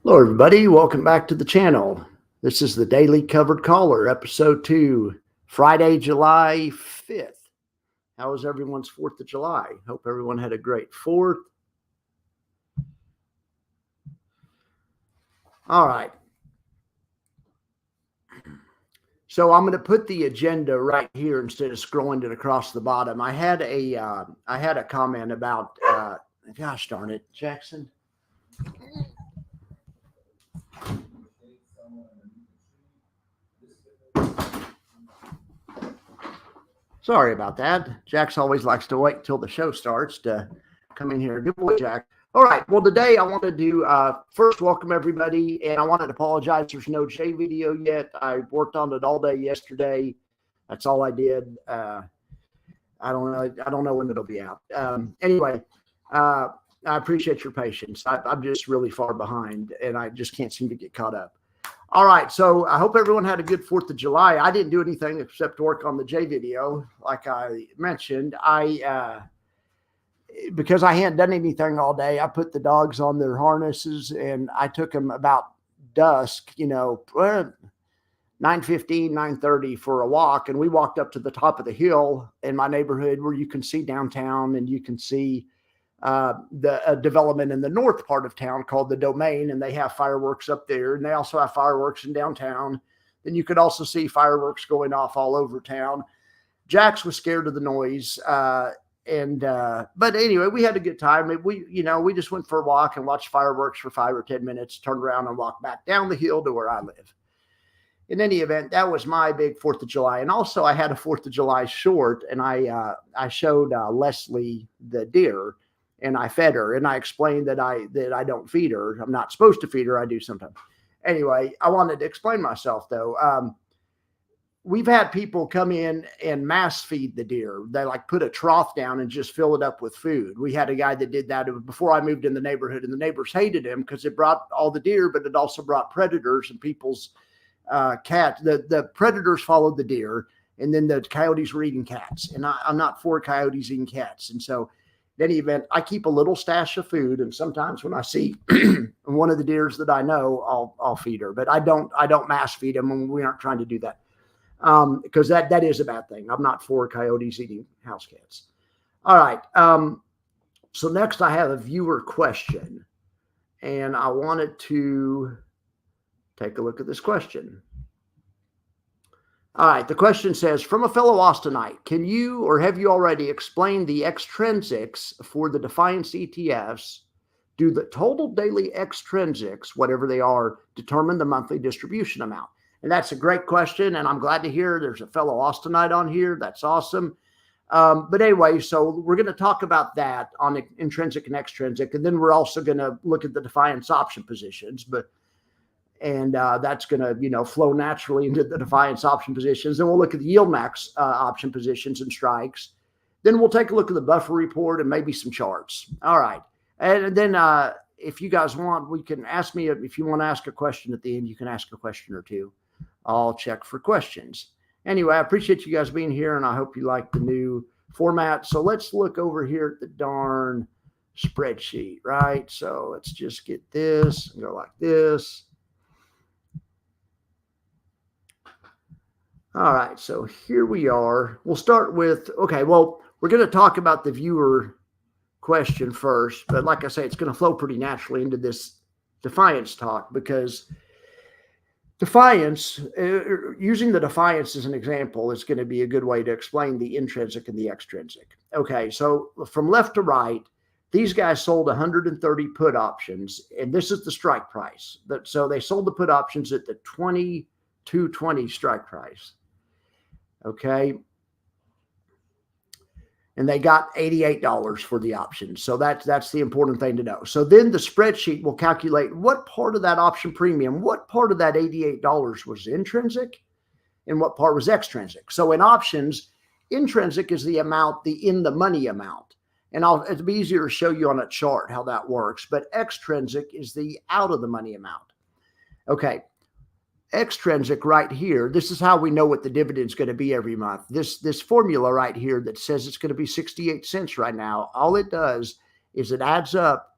Hello, everybody. Welcome back to the channel. This is the Daily Covered Caller, episode 2, Friday, July 5th. How was everyone's 4th of July? Hope everyone had a great 4th. All right. So I'm going to put the agenda right here instead of scrolling it across the bottom. I had a comment about, gosh darn it, Jackson. Sorry about that. Jax always likes to wait until the show starts to come in here. Good boy, Jack. All right. Well, today I want to do first welcome everybody, and I wanted to apologize. There's no J video yet. I worked on it all day yesterday. That's all I did. I don't know. I don't know when it'll be out. Anyway, I appreciate your patience. I'm just really far behind, and I just can't seem to get caught up. All right, so I hope everyone had a good 4th of July. I didn't do anything except work on the J video, like I mentioned. Because I hadn't done anything all day, I put the dogs on their harnesses, and I took them about dusk, 9:15, 9:30 for a walk, and we walked up to the top of the hill in my neighborhood where you can see downtown, and you can see the development in the north part of town called the Domain, and they have fireworks up there, and they also have fireworks in downtown. Then you could also see fireworks going off all over town. Jax was scared of the noise, but anyway, we had a good time. We just went for a walk and watched fireworks for 5 or 10 minutes, turned around and walked back down the hill to where I live. In any event, that was my big 4th of July. And also I had a 4th of July short, and I showed Leslie the deer, and I fed her, and I explained that I don't feed her. I'm not supposed to feed her. I do sometimes. Anyway, I wanted to explain myself, though. We've had people come in and mass feed the deer. They put a trough down and just fill it up with food. We had a guy that did that before I moved in the neighborhood, and the neighbors hated him because it brought all the deer, but it also brought predators and people's cats. The predators followed the deer, and then the coyotes were eating cats. And I'm not for coyotes eating cats. And so in any event, I keep a little stash of food, and sometimes when I see one of the deers that I know, I'll feed her. But I don't mass feed them, and we aren't trying to do that because that is a bad thing. I'm not for coyotes eating house cats. All right. So next, I have a viewer question, and I wanted to take a look at this question. All right, the question says, from a fellow Austinite, can you or have you already explained the extrinsics for the Defiance ETFs? Do the total daily extrinsics, whatever they are, determine the monthly distribution amount? And that's a great question, and I'm glad to hear there's a fellow Austinite on here. That's awesome. But anyway, so we're going to talk about that on intrinsic and extrinsic, and then we're also going to look at the Defiance option positions. And that's going to, flow naturally into the Defiance option positions. Then we'll look at the Yield Max option positions and strikes. Then we'll take a look at the buffer report and maybe some charts. All right. And then if you guys want, we can ask me if you want to ask a question at the end, you can ask a question or two. I'll check for questions. Anyway, I appreciate you guys being here, and I hope you like the new format. So let's look over here at the darn spreadsheet, right? So let's just get this and go like this. All right, so here we are. We'll start with, okay, well, we're going to talk about the viewer question first, but like I say, it's going to flow pretty naturally into this Defiance talk because Defiance, using the Defiance as an example, is going to be a good way to explain the intrinsic and the extrinsic. Okay, so from left to right, these guys sold 130 put options, and this is the strike price. So they sold the put options at the 22.20 strike price. Okay. And they got $88 for the option. So that's the important thing to know. So then the spreadsheet will calculate what part of that option premium, what part of that $88 was intrinsic and what part was extrinsic. So in options, intrinsic is the amount, the in the money amount. And it'll be easier to show you on a chart how that works. But extrinsic is the out of the money amount. Okay. Extrinsic right here, this is how we know what the dividend is going to be every month. This formula right here that says it's going to be 68 cents right now, all it does is it adds up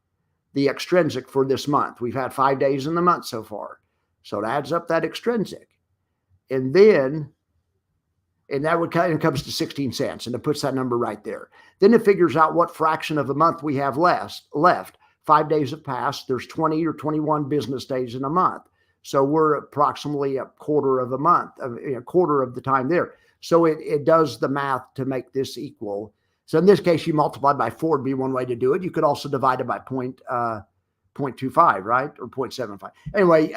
the extrinsic for this month. We've had 5 days in the month so far. So it adds up that extrinsic. And then, and that would kind of comes to 16 cents, and it puts that number right there. Then it figures out what fraction of a month we have left. 5 days have passed. There's 20 or 21 business days in a month. So we're approximately a quarter of a month, a quarter of the time there. So it does the math to make this equal. So in this case, you multiply by 4 would be one way to do it. You could also divide it by 0.25, right? Or 0.75. Anyway,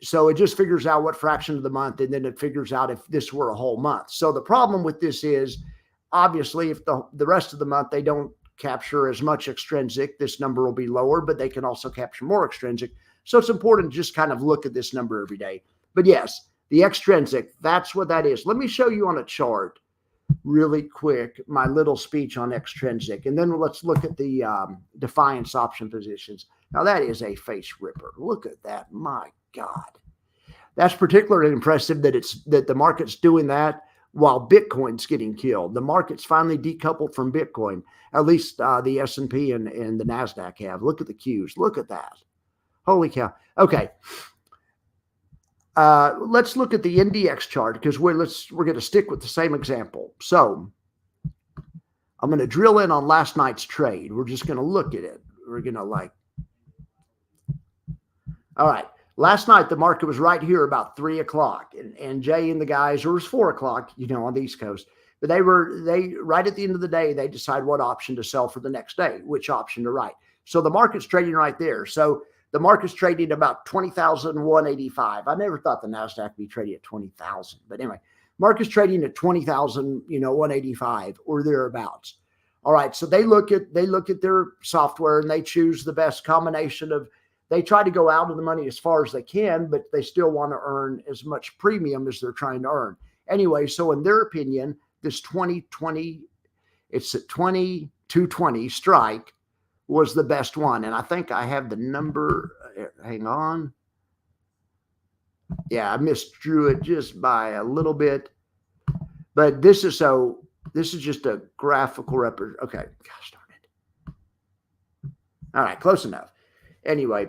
so it just figures out what fraction of the month, and then it figures out if this were a whole month. So the problem with this is, obviously, if the rest of the month they don't capture as much extrinsic, this number will be lower, but they can also capture more extrinsic. So it's important to just kind of look at this number every day. But yes, the extrinsic, that's what that is. Let me show you on a chart really quick my little speech on extrinsic, and then let's look at the defiance option positions. Now that is a face ripper. Look at that. My God. That's particularly impressive that the market's doing that while Bitcoin's getting killed. The market's finally decoupled from Bitcoin. At least the S&P and the NASDAQ have. Look at the Qs. Look at that. Holy cow. Okay. Let's look at the NDX chart because we're going to stick with the same example. So I'm going to drill in on last night's trade. We're just going to look at it. We're going to all right. Last night, the market was right here about 3 o'clock, and Jay and the guys, or it was 4 o'clock, on the East Coast, but they right at the end of the day, they decide what option to sell for the next day, which option to write. So the market's trading right there. So the market's trading about 20,185. I never thought the NASDAQ would be trading at 20,000, but anyway, market's trading at 20,185 or thereabouts. All right. So they look at their software and they choose the best combination of. They try to go out of the money as far as they can, but they still want to earn as much premium as they're trying to earn. Anyway, so in their opinion, this 2020, it's a 2220 strike was the best one. And I think I have the number. Hang on. Yeah, I misdrew it just by a little bit. But this is just a graphical representation. Okay, gosh darn it. All right, close enough. Anyway,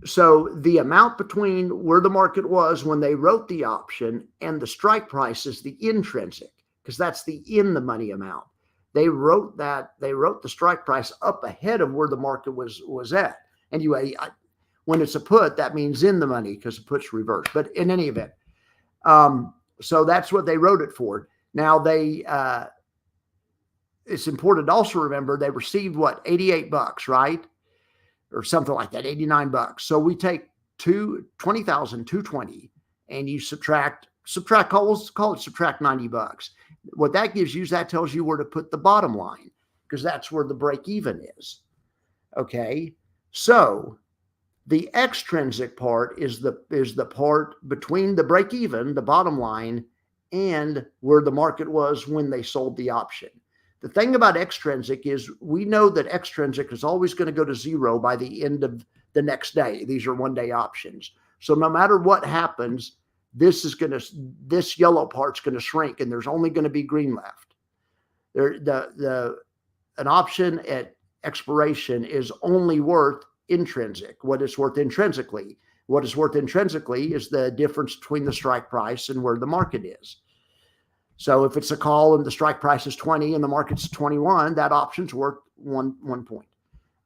so the amount between where the market was when they wrote the option and the strike price is the intrinsic, because that's the in the money amount. They wrote the strike price up ahead of where the market was at. Anyway, when it's a put, that means in the money because the put's reversed. But in any event, so that's what they wrote it for. Now it's important to also remember they received what, $88, right? Or something like that, $89. So we take 20,220 and you subtract, call it subtract $90. What that gives you is that tells you where to put the bottom line, because that's where the break even is. Okay. So the extrinsic part is the part between the break even, the bottom line, and where the market was when they sold the option. The thing about extrinsic is we know that extrinsic is always going to go to zero by the end of the next day. These are one-day options. So no matter what happens, this yellow part's going to shrink, and there's only going to be green left. An option at expiration is only worth intrinsic, what it's worth intrinsically. What is worth intrinsically is the difference between the strike price and where the market is. So if it's a call and the strike price is 20 and the market's 21, that option's worth one point.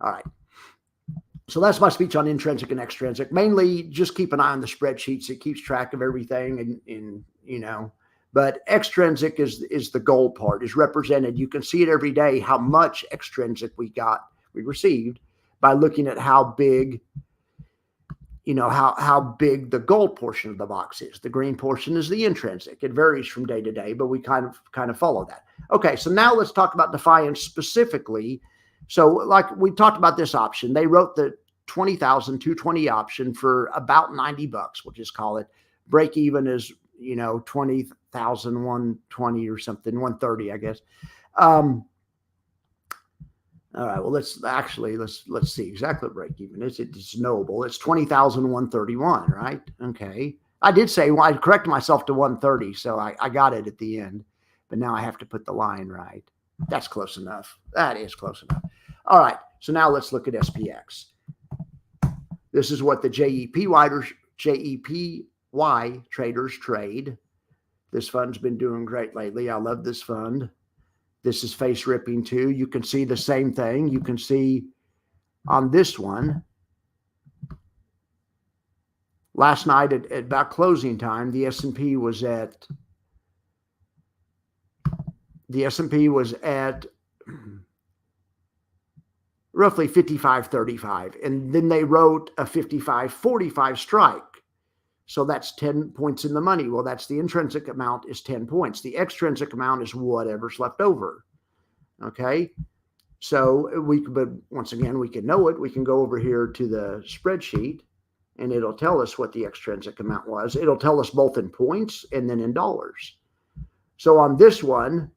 All right. So that's my speech on intrinsic and extrinsic. Mainly just keep an eye on the spreadsheets. It keeps track of everything but extrinsic is the gold part, is represented. You can see it every day, how much extrinsic we received by looking at how big, how big the gold portion of the box is. The green portion is the intrinsic. It varies from day to day, but we kind of follow that. Okay, so now let's talk about defiance specifically. So like we talked about this option, they wrote the 20,220 option for about $90. We'll just call it. Break even is 20,120 or something, 130, I guess. All right. Well, let's see exactly what break even is. It's knowable. It's 20,131, right? Okay. I did say, I corrected myself to 130, so I got it at the end, but now I have to put the line right. That's close enough. That is close enough. All right. So now let's look at SPX. This is what the JEPY traders trade. This fund's been doing great lately. I love this fund. This is face ripping too. You can see the same thing. You can see on this one, last night at about closing time, the S&P was at roughly 55.35, and then they wrote a 55.45 strike. So that's 10 points in the money. Well, that's the intrinsic amount is 10 points. The extrinsic amount is whatever's left over. Okay. So but once again, we can know it. We can go over here to the spreadsheet and it'll tell us what the extrinsic amount was. It'll tell us both in points and then in dollars. So on this one,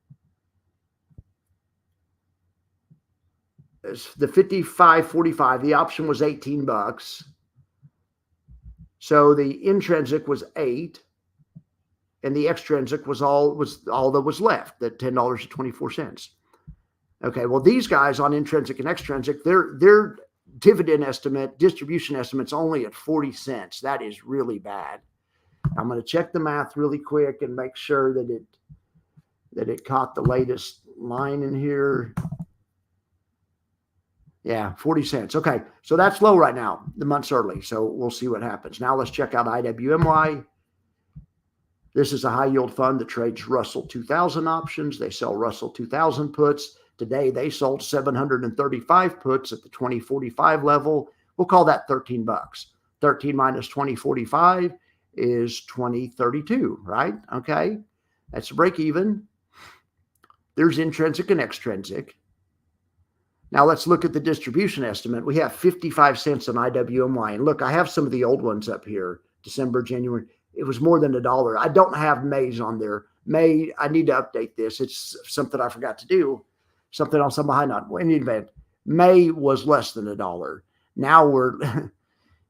the 55.45, the option was $18. So the intrinsic was 8, and the extrinsic was all that was left, that $10.24. Okay, well, these guys on intrinsic and extrinsic, their dividend estimate, distribution estimate's only at 40 cents. That is really bad. I'm going to check the math really quick and make sure that it caught the latest line in here. Yeah, 40 cents. Okay, so that's low right now. The month's early, so we'll see what happens. Now let's check out IWMY. This is a high yield fund that trades Russell 2000 options. They sell Russell 2000 puts. Today they sold 735 puts at the 2045 level. We'll call that $13. 13 minus 2045 is 2032, right? Okay, that's a break even. There's intrinsic and extrinsic. Now let's look at the distribution estimate. We have 55 cents on IWMY. And look, I have some of the old ones up here, December, January. It was more than $1. I don't have May's on there. May, I need to update this. It's something I forgot to do, something else I'm behind on. In any event, May was less than $1. Now we're,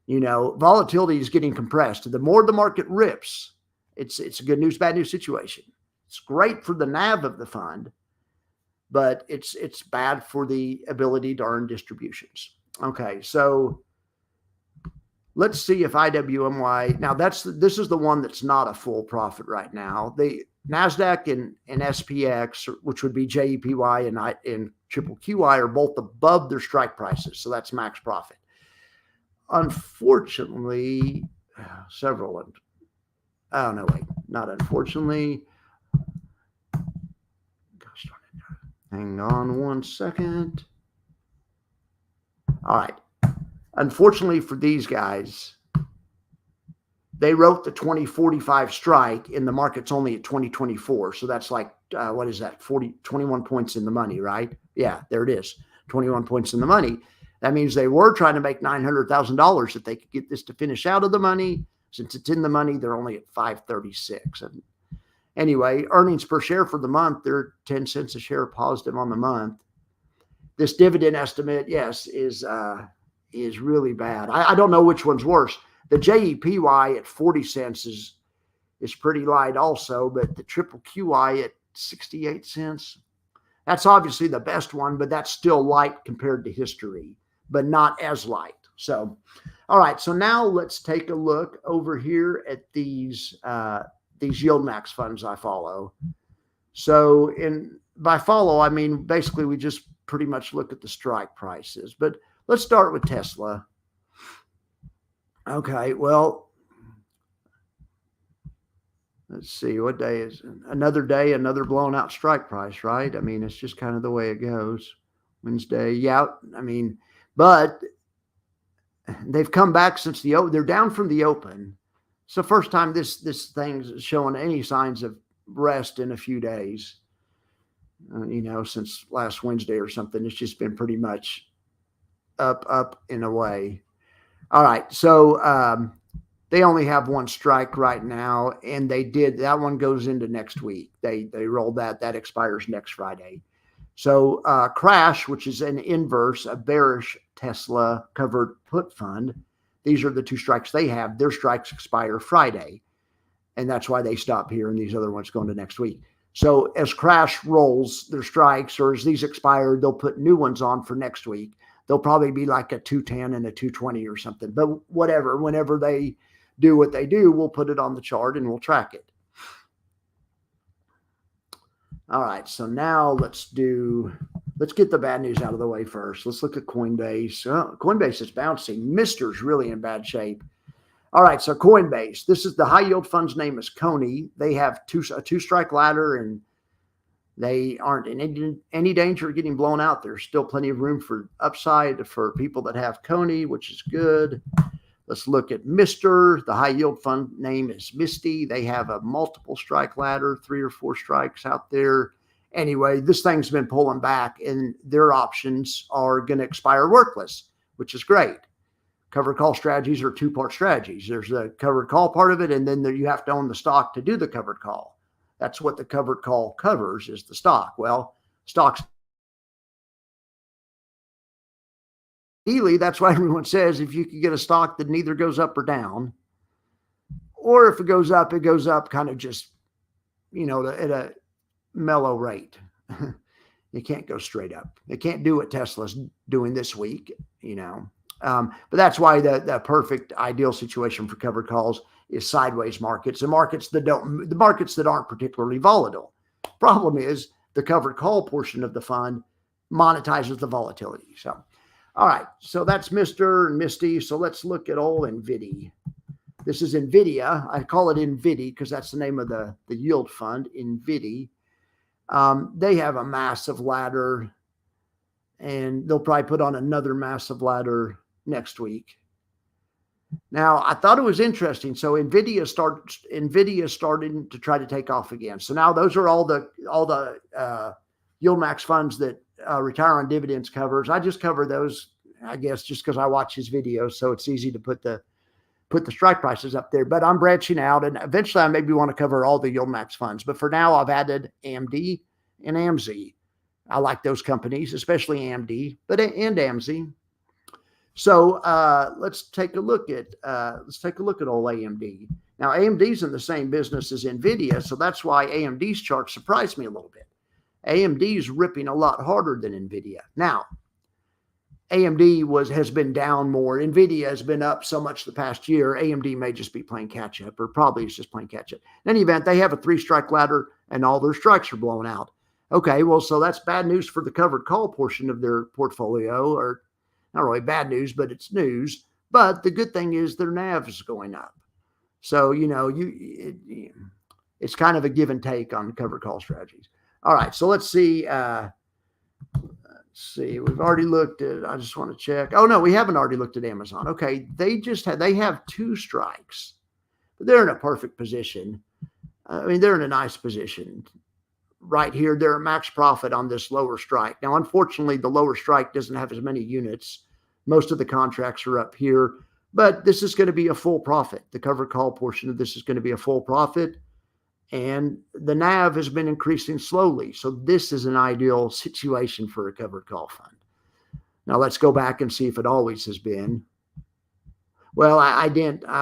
volatility is getting compressed. The more the market rips, it's a good news, bad news situation. It's great for the NAV of the fund, but it's bad for the ability to earn distributions. Okay, so let's see if IWMY, now this is the one that's not a full profit right now. The NASDAQ and SPX, which would be JEPY and triple QY, are both above their strike prices, so that's max profit. Unfortunately, not unfortunately. Hang on one second. All right. Unfortunately for these guys, they wrote the 2045 strike and the market's only at 2024. So that's like, what is that? 21 points in the money, right? Yeah, there it is. 21 points in the money. That means they were trying to make $900,000 if they could get this to finish out of the money. Since it's in the money, they're only at 536. And anyway, earnings per share for the month, they're 10 cents a share positive on the month. This dividend estimate, yes, is really bad. I don't know which one's worse. The JEPY at 40 cents is pretty light also, but the triple QI at 68 cents, that's obviously the best one, but that's still light compared to history, but not as light. So, all right, so now let's take a look over here at these yield max funds I follow. So by follow, I mean, basically we just pretty much look at the strike prices, but let's start with Tesla. Okay, well, let's see, what day is it? Another day, another blown out strike price, right? I mean, it's just kind of the way it goes. Wednesday, yeah, I mean, but they've come back since they're down from the open. It's the first time this thing's showing any signs of rest in a few days, since last Wednesday or something. It's just been pretty much up and away. All right, so they only have one strike right now, and that one goes into next week. They rolled that expires next Friday. So Crash, which is an inverse, a bearish Tesla covered put fund, these are the two strikes they have. Their strikes expire Friday, and that's why they stop here, and these other ones go into next week. So as crash rolls their strikes, or as these expire, they'll put new ones on for next week. They'll probably be like a 210 and a 220 or something. But whatever, whenever they do what they do, we'll put it on the chart and we'll track it. All right, so now let's get the bad news out of the way first. Let's look at Coinbase. Coinbase is bouncing. Mister's really in bad shape. All right, so Coinbase. This is the high yield fund's name is Coney. They have a two-strike ladder, and they aren't in any danger of getting blown out. There's still plenty of room for upside for people that have Coney, which is good. Let's look at Mister. The high yield fund name is Misty. They have a multiple strike ladder, 3 or 4 strikes out there. Anyway, this thing's been pulling back, and their options are going to expire worthless, which is great. Covered call strategies are 2-part strategies. There's the covered call part of it, and then you have to own the stock to do the covered call. That's what the covered call covers, is the stock. Well, stocks. Ideally, that's why everyone says if you could get a stock that neither goes up or down, or if it goes up kind of just, at a mellow rate. You can't go straight up. It can't do what Tesla's doing this week, But that's why the perfect ideal situation for covered calls is sideways markets, and markets that aren't particularly volatile. Problem is the covered call portion of the fund monetizes the volatility. So, all right, so that's Mr. and Misty. So let's look at old NVIDIA. This is NVIDIA. I call it NVIDIA because that's the name of the yield fund, NVIDIA. They have a massive ladder, and they'll probably put on another massive ladder next week. Now, I thought it was interesting. So NVIDIA started to try to take off again. So now those are all the yield max funds that Retire on Dividends covers. I just cover those, I guess, just because I watch his videos, so it's easy to put the strike prices up there. But I'm branching out, and eventually I maybe want to cover all the yield max funds. But for now, I've added AMD and AMZ. I like those companies, especially AMD, and AMZ. So let's take a look at old AMD. Now AMD's in the same business as NVIDIA, so that's why AMD's chart surprised me a little bit. AMD's ripping a lot harder than NVIDIA. Now, AMD has been down more. NVIDIA has been up so much the past year. AMD may just be playing catch up, or probably it's just playing catch up. In any event, they have a 3-strike ladder, and all their strikes are blown out. Okay, well, so that's bad news for the covered call portion of their portfolio, or not really bad news, but it's news. But the good thing is their NAV is going up. So, it's kind of a give and take on covered call strategies. All right, so let's see. We've already looked at, I just want to check. Oh, no, we haven't already looked at Amazon. Okay, they have 2 strikes, but they're in a perfect position. I mean, they're in a nice position. Right here, they're at max profit on this lower strike. Now, unfortunately, the lower strike doesn't have as many units. Most of the contracts are up here, but this is going to be a full profit. The covered call portion of this is going to be a full profit, and the NAV has been increasing slowly. So this is an ideal situation for a covered call fund. Now, let's go back and see if it always has been. Well, I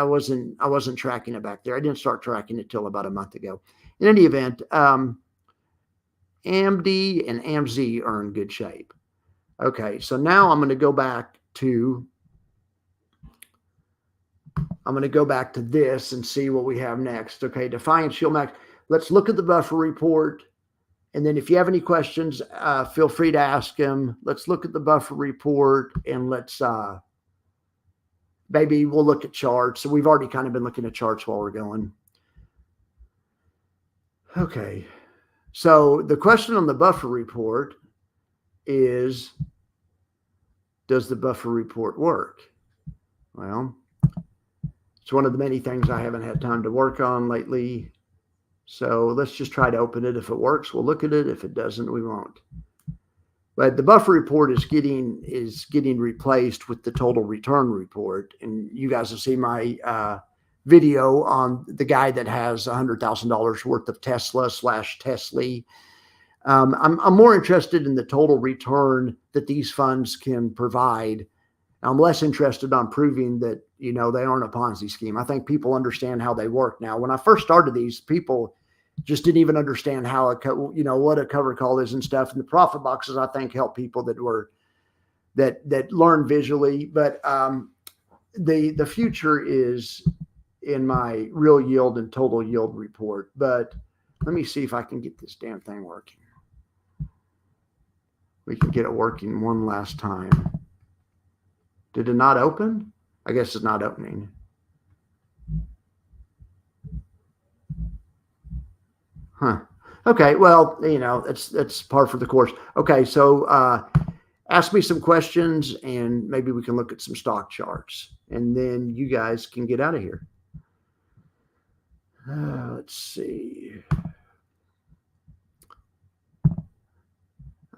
wasn't tracking it back there. I didn't start tracking it till about a month ago. In any event, AMD and AMZ are in good shape. Okay, so now I'm going to go back to this and see what we have next. Okay, Defiance Shield Max. Let's look at the buffer report. And then if you have any questions, feel free to ask them. Let's look at the buffer report, and let's maybe we'll look at charts. So we've already kind of been looking at charts while we're going. Okay. So the question on the buffer report is, does the buffer report work? Well, it's one of the many things I haven't had time to work on lately. So let's just try to open it. If it works, we'll look at it. If it doesn't, we won't. But the buffer report is getting replaced with the total return report. And you guys have seen my video on the guy that has $100,000 worth of Tesla/Tesla. I'm more interested in the total return that these funds can provide. I'm less interested on proving that, they aren't a Ponzi scheme. I think people understand how they work now. When I first started these, people just didn't even understand how what a cover call is and stuff. And the profit boxes, I think, help people that learn visually. But the future is in my real yield and total yield report. But let me see if I can get this damn thing working. We can get it working one last time. Did it not open? I guess it's not opening. Huh. Okay. Well, it's par for the course. Okay. So ask me some questions and maybe we can look at some stock charts and then you guys can get out of here. Let's see.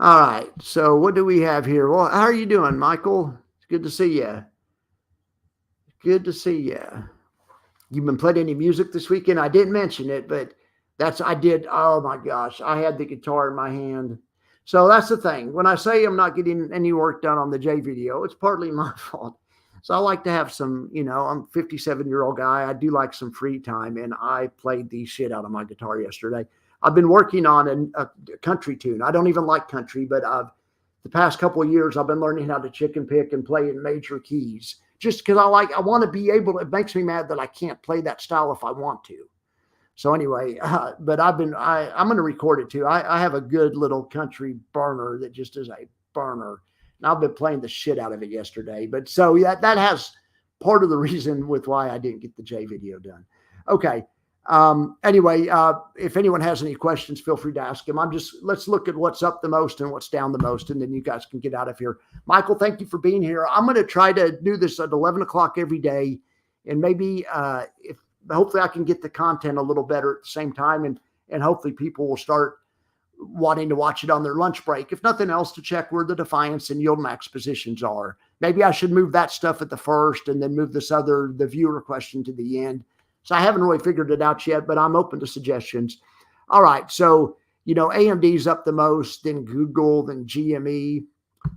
All right. So what do we have here? Well, how are you doing, Michael? It's good to see you. Good to see you. You've been playing any music this weekend? I didn't mention it, but I did. Oh my gosh. I had the guitar in my hand. So that's the thing. When I say I'm not getting any work done on the J video, it's partly my fault. So I like to have some, I'm a 57-year-old guy. I do like some free time, and I played the shit out of my guitar yesterday. I've been working on a country tune. I don't even like country, but the past couple of years, I've been learning how to chicken pick and play in major keys just because I want to be able to. It makes me mad that I can't play that style if I want to. So anyway, but I'm going to record it too. I have a good little country burner that just is a burner. And I've been playing the shit out of it yesterday. But so yeah, that has part of the reason with why I didn't get the J video done. Okay. Anyway, if anyone has any questions, feel free to ask them. Let's look at what's up the most and what's down the most, and then you guys can get out of here. Michael, thank you for being here. I'm going to try to do this at 11 o'clock every day. And maybe, hopefully I can get the content a little better at the same time. And hopefully people will start wanting to watch it on their lunch break. If nothing else, to check where the Defiance and Yield Max positions are. Maybe I should move that stuff at the first and then move the viewer question to the end. So I haven't really figured it out yet, but I'm open to suggestions. All right. So, AMD's up the most, then Google, then GME.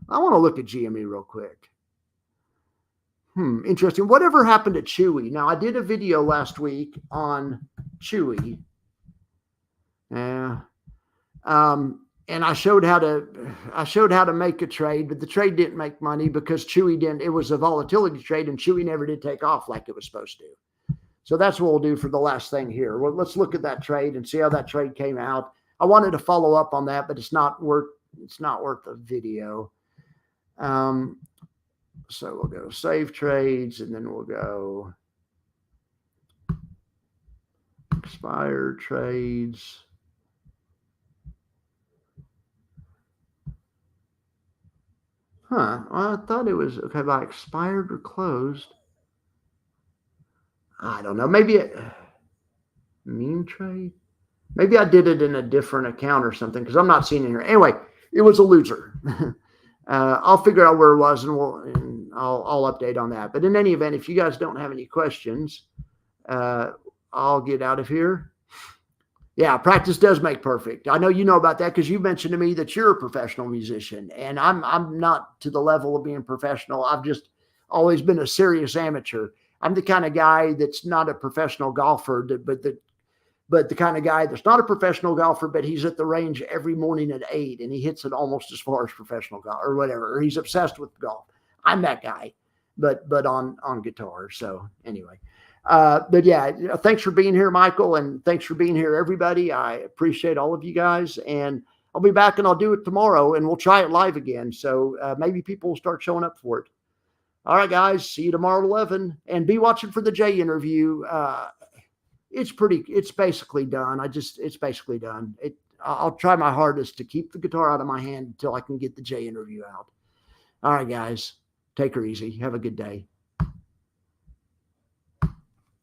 I want to look at GME real quick. Interesting. Whatever happened to Chewy? Now, I did a video last week on Chewy. And I showed how to make a trade, but the trade didn't make money because Chewy didn't. It was a volatility trade, and Chewy never did take off like it was supposed to. So that's what we'll do for the last thing here. Well, let's look at that trade and see how that trade came out. I wanted to follow up on that, but it's not worth a video. So we'll go save trades, and then we'll go expired trades. Well, I thought it was okay by expired or closed. I don't know. Maybe meme trade. Maybe I did it in a different account or something because I'm not seeing it here. Anyway, it was a loser. I'll figure out where it was and I'll update on that. But in any event, if you guys don't have any questions, I'll get out of here. Yeah, practice does make perfect. I know you know about that because you mentioned to me that you're a professional musician, and I'm not to the level of being professional. I've just always been a serious amateur. I'm the kind of guy that's not a professional golfer, but the kind of guy that's not a professional golfer, but he's at the range every morning at 8 and he hits it almost as far as professional golf or whatever. Or he's obsessed with golf. I'm that guy, but on guitar. So anyway, but yeah, thanks for being here, Michael, and thanks for being here, everybody. I appreciate all of you guys, and I'll be back and I'll do it tomorrow, and we'll try it live again. So maybe people will start showing up for it. All right, guys, see you tomorrow at 11, and be watching for the Jay interview. It's basically done. It's basically done. I'll try my hardest to keep the guitar out of my hand until I can get the Jay interview out. All right, guys, take her easy. Have a good day.